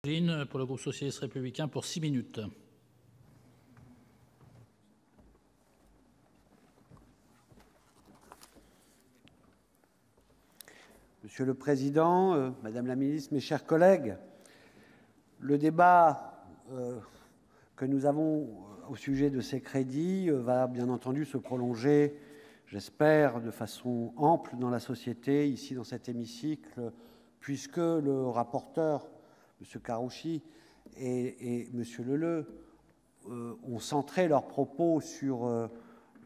Pour le groupe socialiste républicain pour 6 minutes. Monsieur le Président, Madame la Ministre, mes chers collègues, le débat que nous avons au sujet de ces crédits va bien entendu se prolonger, j'espère, de façon ample dans la société, ici dans cet hémicycle, puisque le rapporteur, M. Karoutchi et M. Leleux ont centré leurs propos sur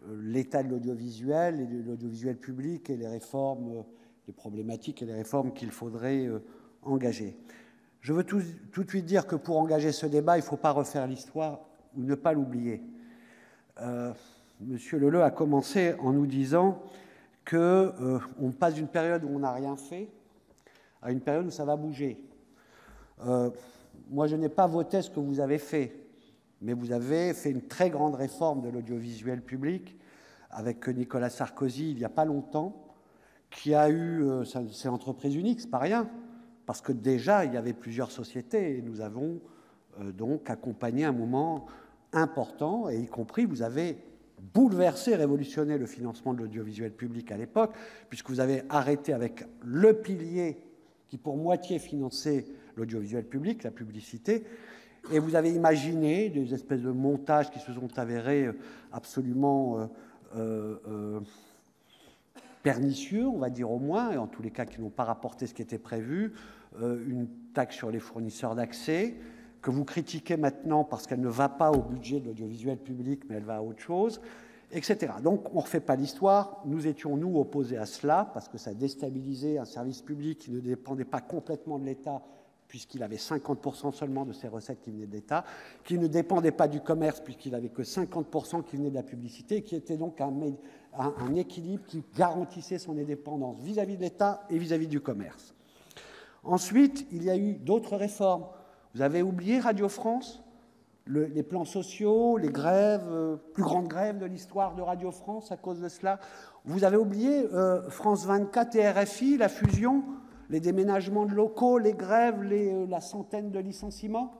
l'état de l'audiovisuel et de l'audiovisuel public et les réformes, les problématiques et les réformes qu'il faudrait engager. Je veux tout de suite dire que pour engager ce débat, il ne faut pas refaire l'histoire ou ne pas l'oublier. M. Leleux a commencé en nous disant qu'on passe d'une période où on n'a rien fait à une période où ça va bouger. Moi, je n'ai pas voté ce que vous avez fait, mais vous avez fait une très grande réforme de l'audiovisuel public avec Nicolas Sarkozy il n'y a pas longtemps, qui a eu, c'est entreprise unique, c'est pas rien, parce que déjà il y avait plusieurs sociétés et nous avons donc accompagné un moment important, et y compris vous avez bouleversé, révolutionné le financement de l'audiovisuel public à l'époque, puisque vous avez arrêté avec le pilier qui pour moitié finançait l'audiovisuel public, la publicité, et vous avez imaginé des espèces de montages qui se sont avérés absolument pernicieux, on va dire au moins, et en tous les cas qui n'ont pas rapporté ce qui était prévu, une taxe sur les fournisseurs d'accès, que vous critiquez maintenant parce qu'elle ne va pas au budget de l'audiovisuel public, mais elle va à autre chose, etc. Donc on ne refait pas l'histoire, nous étions, nous, opposés à cela, parce que ça déstabilisait un service public qui ne dépendait pas complètement de l'État, puisqu'il avait 50% seulement de ses recettes qui venaient de l'État, qui ne dépendait pas du commerce, puisqu'il n'avait que 50% qui venaient de la publicité, qui était donc un équilibre qui garantissait son indépendance vis-à-vis de l'État et vis-à-vis du commerce. Ensuite, il y a eu d'autres réformes. Vous avez oublié Radio France, les plans sociaux, les grèves, plus grandes grèves de l'histoire de Radio France à cause de cela. Vous avez oublié France 24 et RFI, la fusion, les déménagements de locaux, les grèves, la centaine de licenciements.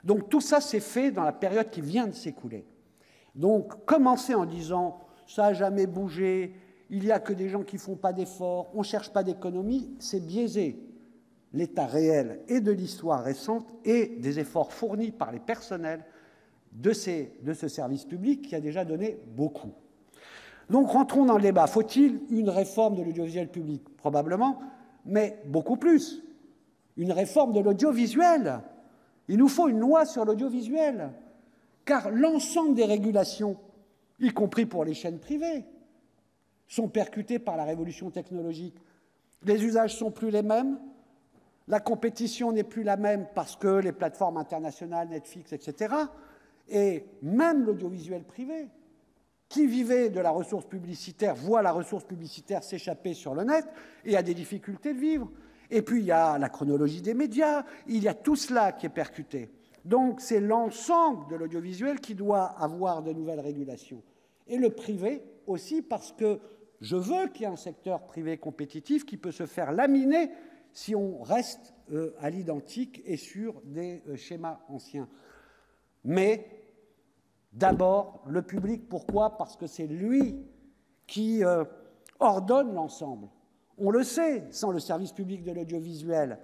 Donc tout ça s'est fait dans la période qui vient de s'écouler. Donc commencer en disant « ça n'a jamais bougé, il n'y a que des gens qui ne font pas d'efforts, on ne cherche pas d'économie », c'est biaisé l'état réel et de l'histoire récente et des efforts fournis par les personnels de ce service public qui a déjà donné beaucoup. Donc rentrons dans le débat. Faut-il une réforme de l'audiovisuel public ? Probablement, mais beaucoup plus. Une réforme de l'audiovisuel. Il nous faut une loi sur l'audiovisuel, car l'ensemble des régulations, y compris pour les chaînes privées, sont percutées par la révolution technologique. Les usages ne sont plus les mêmes, la compétition n'est plus la même parce que les plateformes internationales, Netflix, etc., et même l'audiovisuel privé, qui vivait de la ressource publicitaire, voit la ressource publicitaire s'échapper sur le net et a des difficultés de vivre. Et puis il y a la chronologie des médias, il y a tout cela qui est percuté. Donc c'est l'ensemble de l'audiovisuel qui doit avoir de nouvelles régulations. Et le privé aussi, parce que je veux qu'il y ait un secteur privé compétitif qui peut se faire laminer si on reste à l'identique et sur des schémas anciens. Mais d'abord, le public, pourquoi ? Parce que c'est lui qui ordonne l'ensemble. On le sait, sans le service public de l'audiovisuel,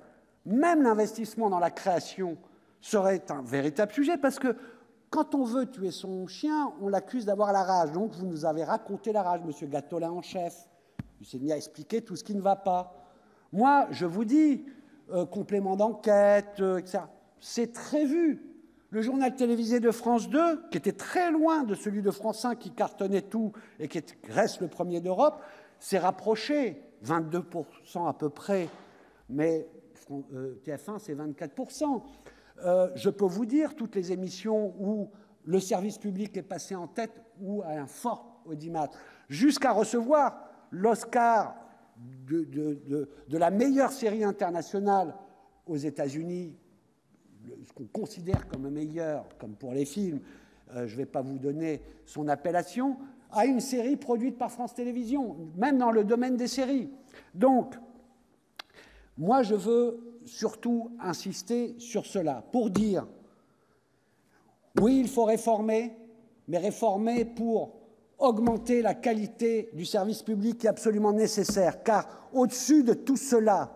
même l'investissement dans la création serait un véritable sujet, parce que quand on veut tuer son chien, on l'accuse d'avoir la rage. Donc vous nous avez raconté la rage, M. Gattolin en chef. Il s'est mis à expliquer tout ce qui ne va pas. Moi, je vous dis, complément d'enquête, etc., c'est très vu. Le journal télévisé de France 2, qui était très loin de celui de France 5, qui cartonnait tout et qui reste le premier d'Europe, s'est rapproché, 22% à peu près, mais TF1, c'est 24%. Je peux vous dire, toutes les émissions où le service public est passé en tête ou à un fort audimat, jusqu'à recevoir l'Oscar de la meilleure série internationale aux États-Unis, ce qu'on considère comme le meilleur, comme pour les films, je ne vais pas vous donner son appellation, à une série produite par France Télévisions, même dans le domaine des séries. Donc, moi, je veux surtout insister sur cela, pour dire, oui, il faut réformer, mais réformer pour augmenter la qualité du service public qui est absolument nécessaire, car au-dessus de tout cela,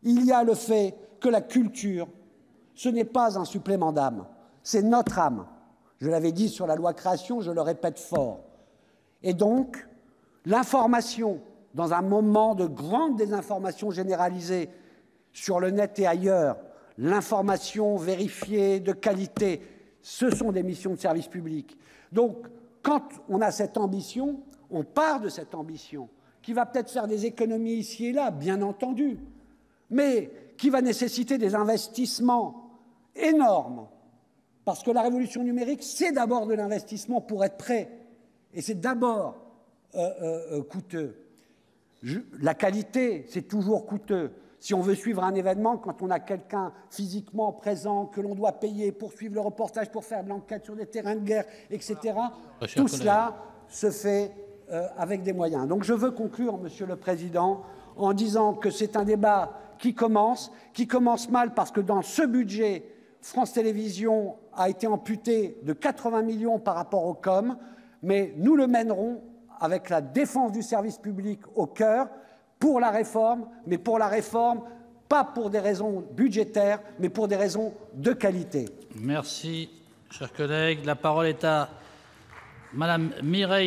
il y a le fait que la culture, ce n'est pas un supplément d'âme, c'est notre âme. Je l'avais dit sur la loi création, je le répète fort. Et donc, l'information, dans un moment de grande désinformation généralisée sur le net et ailleurs, l'information vérifiée, de qualité, ce sont des missions de service public. Donc, quand on a cette ambition, on part de cette ambition, qui va peut-être faire des économies ici et là, bien entendu, mais qui va nécessiter des investissements énormes, parce que la révolution numérique, c'est d'abord de l'investissement pour être prêt, et c'est d'abord coûteux. La qualité, c'est toujours coûteux. Si on veut suivre un événement, quand on a quelqu'un physiquement présent, que l'on doit payer pour suivre le reportage, pour faire de l'enquête sur des terrains de guerre, etc., tout cela se fait avec des moyens. Donc je veux conclure, Monsieur le Président, en disant que c'est un débat qui commence mal parce que dans ce budget, France Télévisions a été amputé de 80 millions par rapport au COM, mais nous le mènerons avec la défense du service public au cœur, pour la réforme, mais pour la réforme, pas pour des raisons budgétaires, mais pour des raisons de qualité. Merci, chers collègues. La parole est à Madame Mireille